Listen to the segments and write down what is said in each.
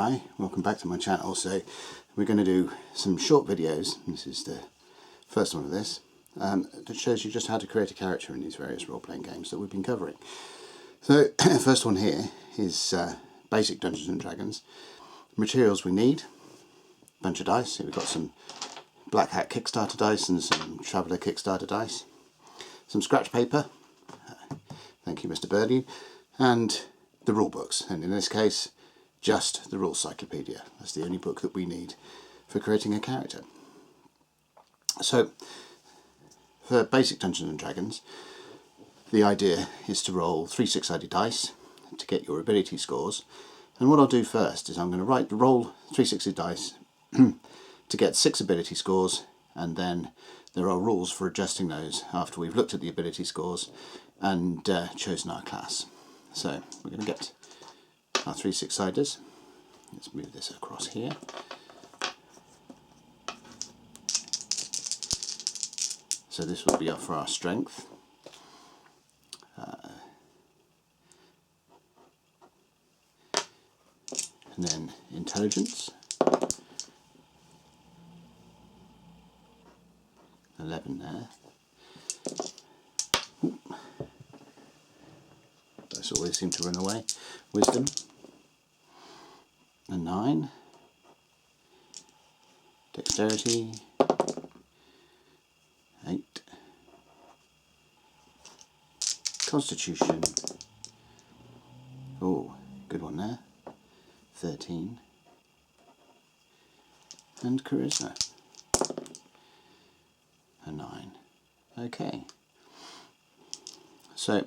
Hi, welcome back to my channel. So we're going to do some short videos. This is the first one of this that shows you just how to create a character in these various role-playing games that we've been covering. So first one here is basic Dungeons and Dragons. Materials we need: a bunch of dice. So we've got some Black Hat Kickstarter dice and some Traveller Kickstarter dice, some scratch paper, thank you Mr. Birdie, and the rule books, and in this case just the Rule Cyclopedia. That's the only book that we need for creating a character. So for basic Dungeons and Dragons, the idea is to roll 3 6-sided dice to get your ability scores. And what I'll do first is I'm going to roll 3 6-sided dice to get 6 ability scores, and then there are rules for adjusting those after we've looked at the ability scores and chosen our class. So we're going to get our 3 6-siders. Let's move this across here. So this will be up for our strength. And then intelligence. 11 there. Ooh. Those always seem to run away. Wisdom. A 9. Dexterity. 8. Constitution. Oh, good one there. 13. And charisma. A 9. Okay. So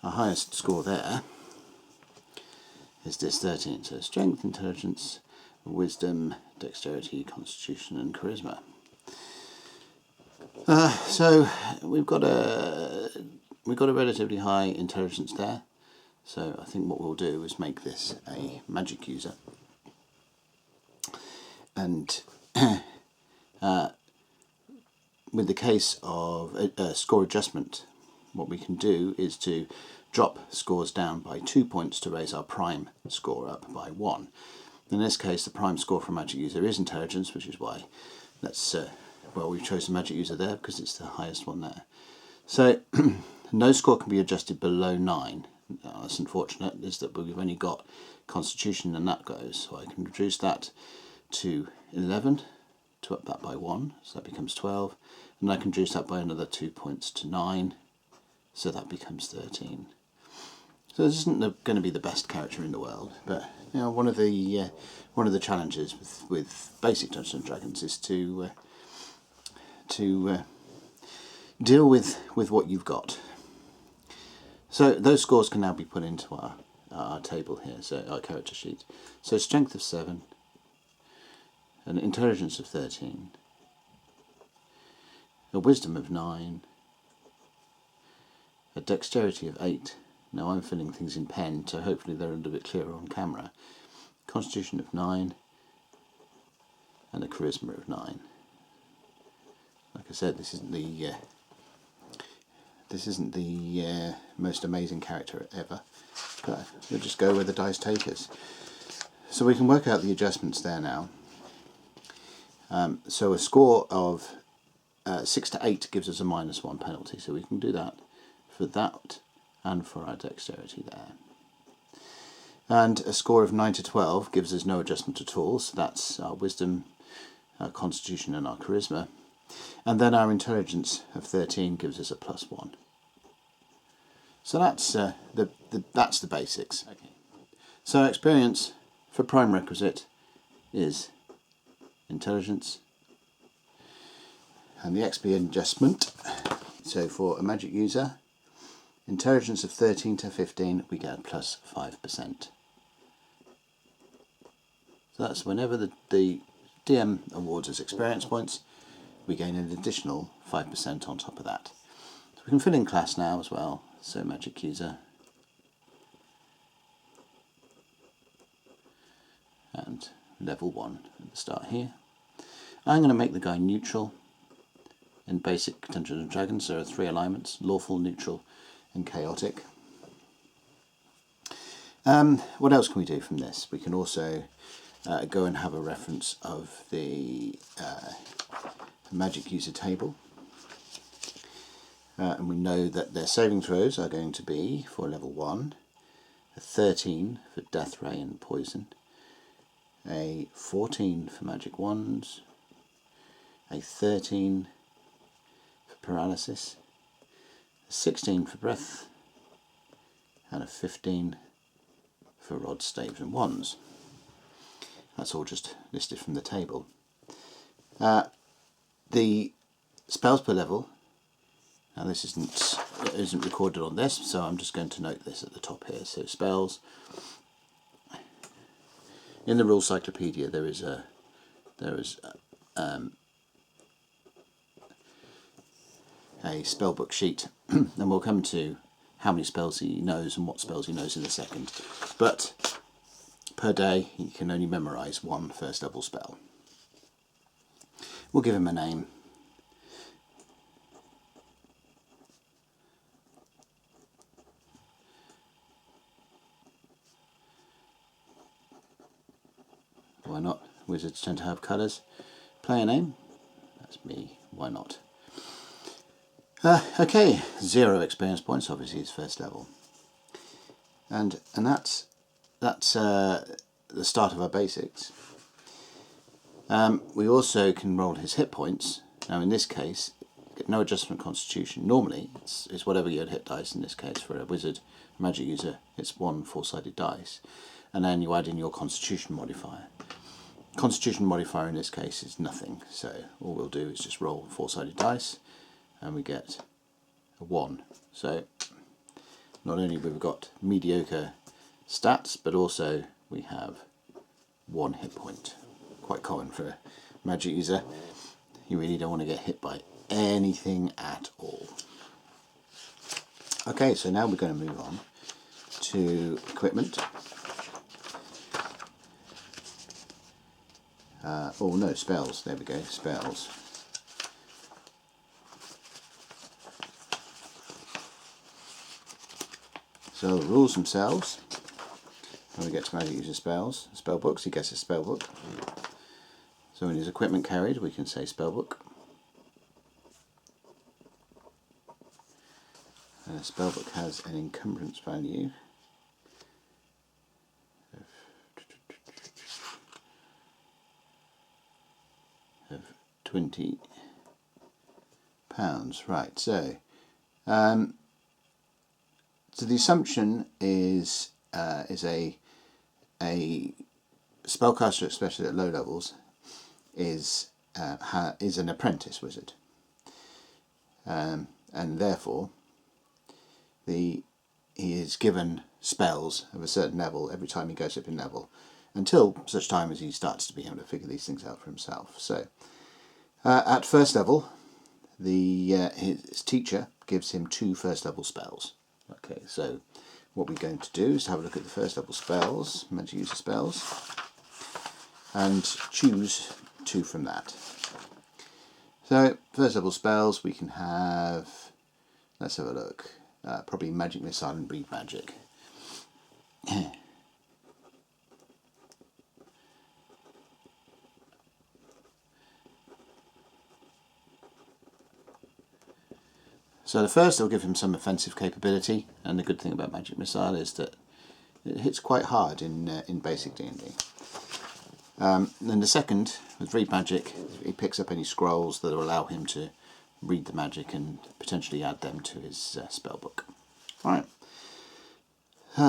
our highest score there is this 13. So strength, intelligence, wisdom, dexterity, constitution, and charisma. So we've got a relatively high intelligence there. So I think what we'll do is make this a magic user. And with the case of a score adjustment, what we can do is to drop scores down by 2 points to raise our prime score up by 1. In this case, the prime score for a magic user is intelligence, which is why we've chosen magic user there because it's the highest one there. So no score can be adjusted below 9. That's unfortunate, is that we've only got constitution and that goes. So I can reduce that to 11 to up that by 1, so that becomes 12, and I can reduce that by another 2 points to 9, so that becomes 13. So this isn't going to be the best character in the world, but you know, one of the challenges with basic Dungeons and Dragons is to deal with what you've got. So those scores can now be put into our table here, so our character sheet. So strength of 7, an intelligence of 13, a wisdom of 9, a dexterity of 8. Now I'm filling things in pen, so hopefully they're a little bit clearer on camera. Constitution of 9, and a charisma of 9. Like I said, this isn't the most amazing character ever, but we'll just go where the dice take us. So we can work out the adjustments there now. So a score of 6 to 8 gives us a -1 penalty, so we can do that for that and for our dexterity there. And a score of 9 to 12 gives us no adjustment at all, so that's our wisdom, our constitution, and our charisma. And then our intelligence of 13 gives us a +1. So that's the basics. Okay. So experience for prime requisite is intelligence, and the XP adjustment. So for a magic user, intelligence of 13 to 15, we get a +5%. So that's whenever the DM awards us experience points, we gain an additional 5% on top of that. So we can fill in class now as well. So magic user, and level 1 at the start here. I'm going to make the guy neutral. In basic Dungeons and Dragons there are 3 alignments: lawful, neutral, and chaotic. What else can we do from this? We can also go and have a reference of the magic user table. And we know that their saving throws are going to be, for level 1, a 13 for death ray and poison, a 14 for magic wands, a 13 for paralysis, a 16 for breath, and a 15 for rods, staves and wands. That's all just listed from the table. The spells per level, now this isn't recorded on this, so I'm just going to note this at the top here. So spells, in the rule cyclopedia there is a spellbook sheet, and we'll come to how many spells he knows and what spells he knows in a second. But per day he can only memorise 1 first level spell. We'll give him a name. Why not? Wizards tend to have colours. Player name. That's me. Why not? Okay, 0 experience points. Obviously, it's first level, and that's the start of our basics. We also can roll his hit points. Now, in this case, no adjustment constitution. Normally, it's whatever your hit dice. In this case, for a wizard, a magic user, it's 1 4-sided dice, and then you add in your constitution modifier. Constitution modifier in this case is nothing, so all we'll do is just roll 4-sided dice and we get a 1. So not only have we got mediocre stats, but also we have 1 hit point. Quite common for a magic user. You really don't want to get hit by anything at all. Okay, so now we're going to move on to equipment. Oh no, spells, there we go, spells. So the rules themselves, when we get to magic user spells, spell books, he gets a spell book. So in his equipment carried, we can say spell book. And a spell book has an encumbrance value of £20. Right, so so the assumption is a spellcaster, especially at low levels, is an apprentice wizard, and therefore he is given spells of a certain level every time he goes up in level, until such time as he starts to be able to figure these things out for himself. So at first level, his teacher gives him 2 first level spells. Okay, so what we're going to do is have a look at the first level spells, magic user spells, and choose 2 from that. So first level spells we can have, let's have a look, probably Magic Missile and Breed Magic. So the first will give him some offensive capability, and the good thing about Magic Missile is that it hits quite hard in basic D&D. Then the second, with Read Magic, he picks up any scrolls that will allow him to read the magic and potentially add them to his spellbook. Right.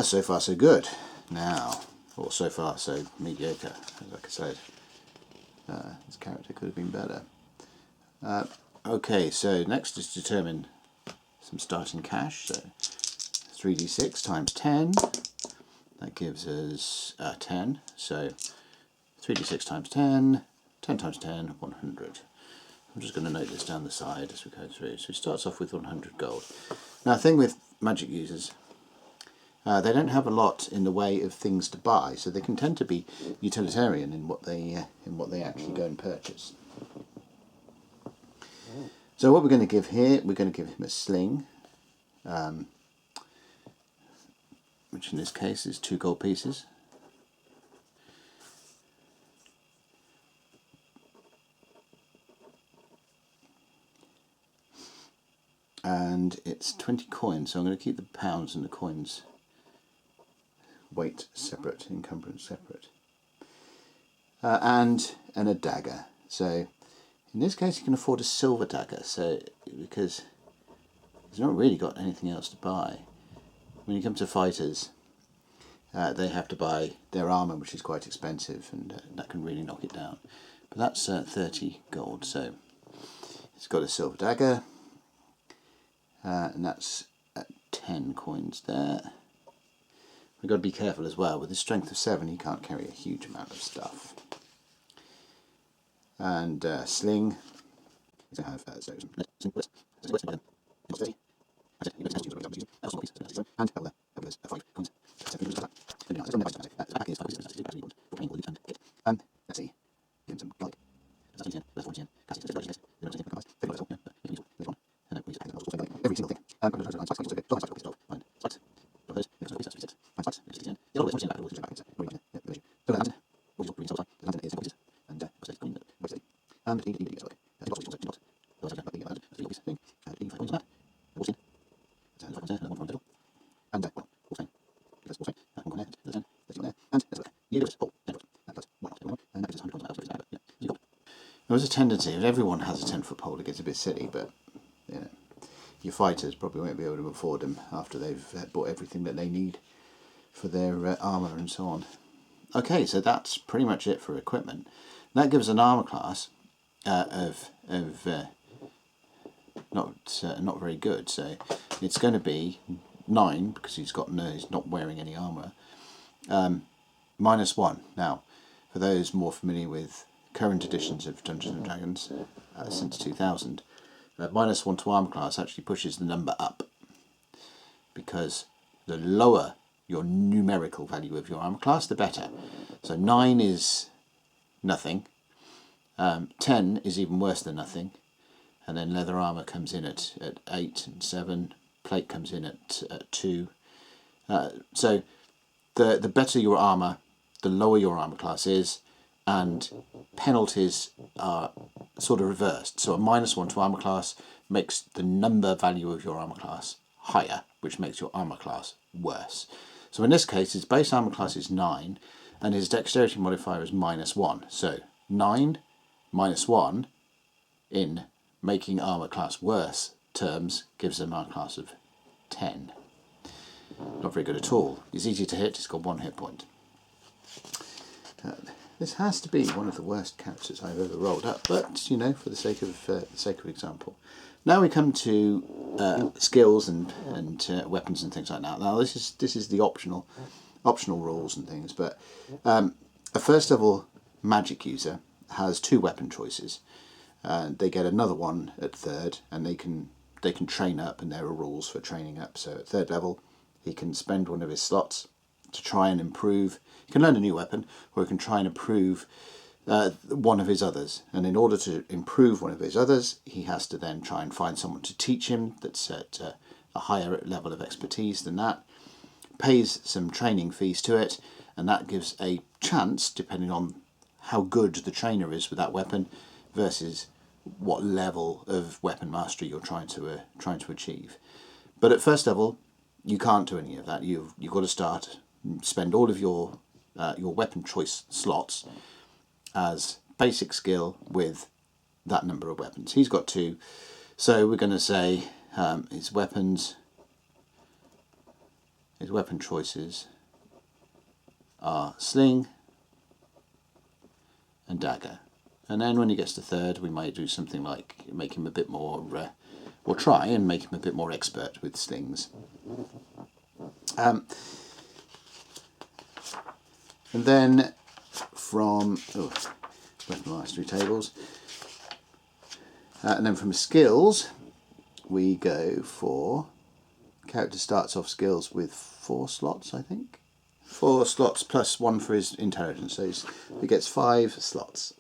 So far so good. Now, or so far so mediocre, like I said. His character could have been better. Okay, so next is determine some starting cash. So 3d6 times 10. That gives us 10. So 3d6 times 10, 10 times 10, 100. I'm just going to note this down the side as we go through. So he starts off with 100 gold. Now, the thing with magic users, they don't have a lot in the way of things to buy, so they can tend to be utilitarian in what they actually go and purchase. So what we're going to give here, we're going to give him a sling. which in this case is 2 gold pieces. And it's 20 coins, so I'm going to keep the pounds and the coins weight separate, encumbrance separate. And a dagger. So in this case you can afford a silver dagger, so because he's not really got anything else to buy. When you come to fighters, they have to buy their armour, which is quite expensive, and that can really knock it down. But that's 30 gold, so he's got a silver dagger. And that's at 10 coins there. We've got to be careful as well. With his strength of 7, he can't carry a huge amount of stuff. And sling. He's going to have sling bullets. And those 5 coins. Let's see. Give him some garlic. Every single thing. There was a tendency, and everyone has a 10-foot pole, it gets a bit silly, but you know, your fighters probably won't be able to afford them after they've bought everything that they need for their armour and so on. Okay, so that's pretty much it for equipment. That gives an armour class of not very good. So it's going to be 9 because he's not wearing any armour. -1. Now, for those more familiar with current editions of Dungeons and Dragons since 2000, -1 to armour class actually pushes the number up, because the lower your numerical value of your armour class, the better. So 9 is nothing, 10 is even worse than nothing, and then leather armour comes in at 8 and 7, plate comes in at 2. So the better your armour, the lower your armour class is, and penalties are sort of reversed. So a -1 to armour class makes the number value of your armour class higher, which makes your armour class worse. So in this case, his base armour class is 9, and his dexterity modifier is -1. So 9 -1 in making armour class worse terms gives him an armour class of 10. Not very good at all. He's easy to hit, he's got 1 hit point. This has to be one of the worst characters I've ever rolled up, but you know, for the sake of example. Now we come to skills and weapons and things like that. Now this is the optional rules and things, but a first level magic user has 2 weapon choices. They get another one at 3rd, and they can train up, and there are rules for training up. So at 3rd level, he can spend one of his slots to try and improve. He can learn a new weapon, or he can try and improve one of his others. And in order to improve one of his others, he has to then try and find someone to teach him that's at a higher level of expertise than that, pays some training fees to it, and that gives a chance, depending on how good the trainer is with that weapon versus what level of weapon mastery you're trying to achieve. But at first level, you can't do any of that. You've got to spend all of your weapon choice slots as basic skill with that number of weapons. He's got 2, so we're going to say his weapon choices are sling and dagger. And then when he gets to 3rd, we might do something like make him a bit more, or try and make him a bit more expert with slings. And then from weapon mastery tables, and then from skills, we go for character starts off skills with 4 slots, I think. 4 slots plus 1 for his intelligence, so he gets 5 slots.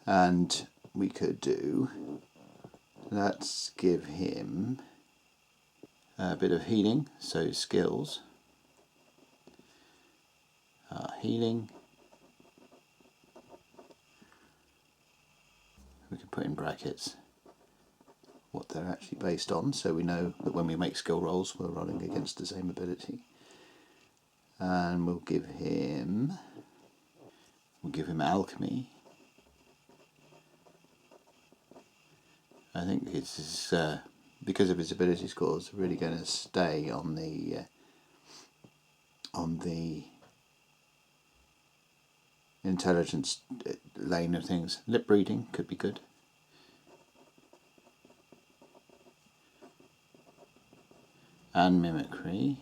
And we could do, let's give him a bit of healing, so skills, healing. We can put in brackets what they're actually based on, so we know that when we make skill rolls we're rolling against the same ability. And we'll give him alchemy. I think it's because of his ability scores, really going to stay on the intelligence lane of things. Lip reading could be good. And mimicry.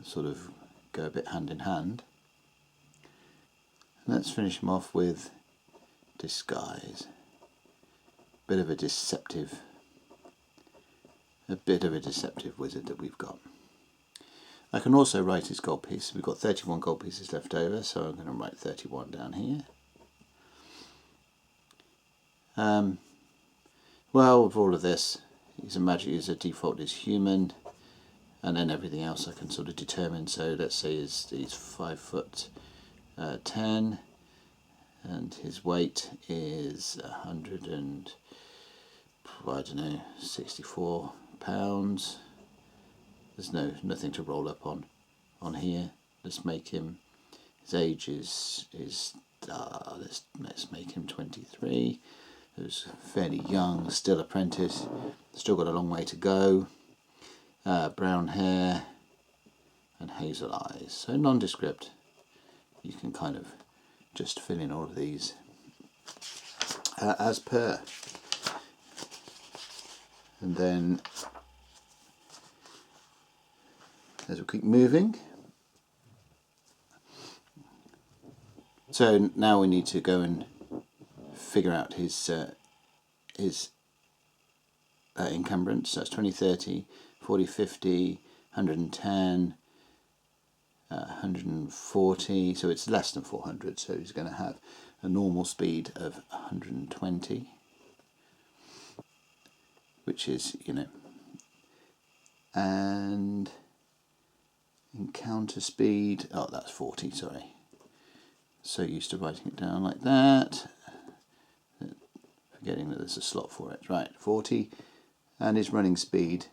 Sort of go a bit hand in hand. Let's finish him off with disguise. Bit of a deceptive wizard that we've got. I can also write his gold piece. We've got 31 gold pieces left over, so I'm going to write 31 down here. Well, with all of this, he's a default is human, and then everything else I can sort of determine. So let's say he's 5'10", and his weight is 64 pounds. There's nothing to roll up on here. Let's make him, his age is let's make him 23. Who's fairly young, still apprentice, still got a long way to go. Brown hair and hazel eyes. So nondescript. You can kind of just fill in all of these as per. And then as we keep moving, so now we need to go and figure out his encumbrance. So that's 20, 30, 40, 50, 110, 140, so it's less than 400, so he's going to have a normal speed of 120, which is, and encounter speed, oh that's 40, sorry, so used to writing it down like that, forgetting that there's a slot for it, right, 40, and his running speed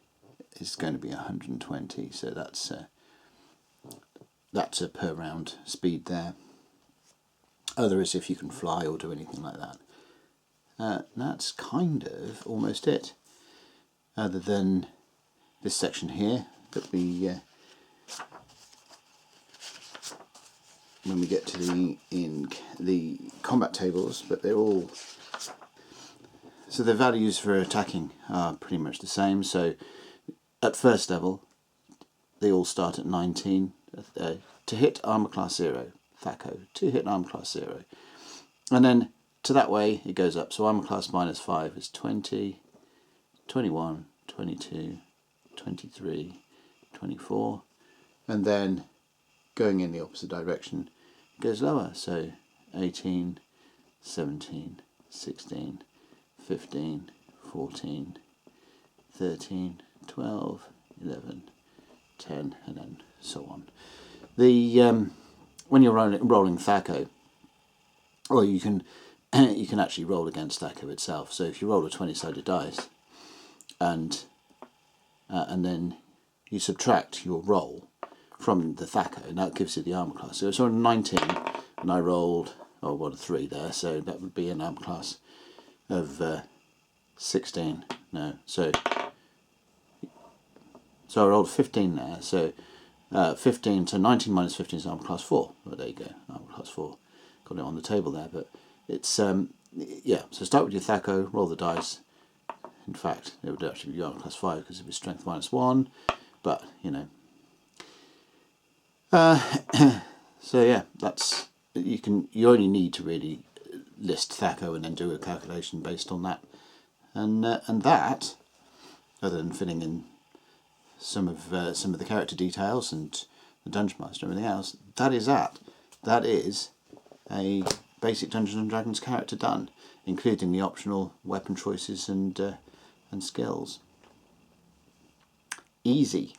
is going to be 120, so that's a per round speed there. Other is if you can fly or do anything like that. That's kind of almost it, other than this section here that we when we get to the combat tables, but they're all, so the values for attacking are pretty much the same. So at first level they all start at 19. To hit armor class 0, THAC0, to hit armor class 0, and then to that way it goes up. So armor class -5 is 20, 21, 22, 23, 24, and then going in the opposite direction it goes lower, so 18, 17, 16, 15, 14, 13, 12, 11, 10, and then so on. The when you're rolling THAC0, or you can actually roll against THAC0 itself. So if you roll a 20-sided dice, and then you subtract your roll from the THAC0, and that gives you the armor class. So it's on 19, and I rolled a 3 there, so that would be an armor class of 16. No, so I rolled 15 there. So 15 to 19 minus 15 is armor class 4. Well, there you go, armor class 4. Got it on the table there, but it's yeah. So start with your THAC0, roll the dice. In fact, it would actually be armor class 5 because it was strength -1. But so yeah, that's you only need to really list THAC0 and then do a calculation based on that, and that, other than filling in some of the character details and the Dungeon Master and everything else, that is a basic Dungeons and Dragons character done, including the optional weapon choices and skills. easy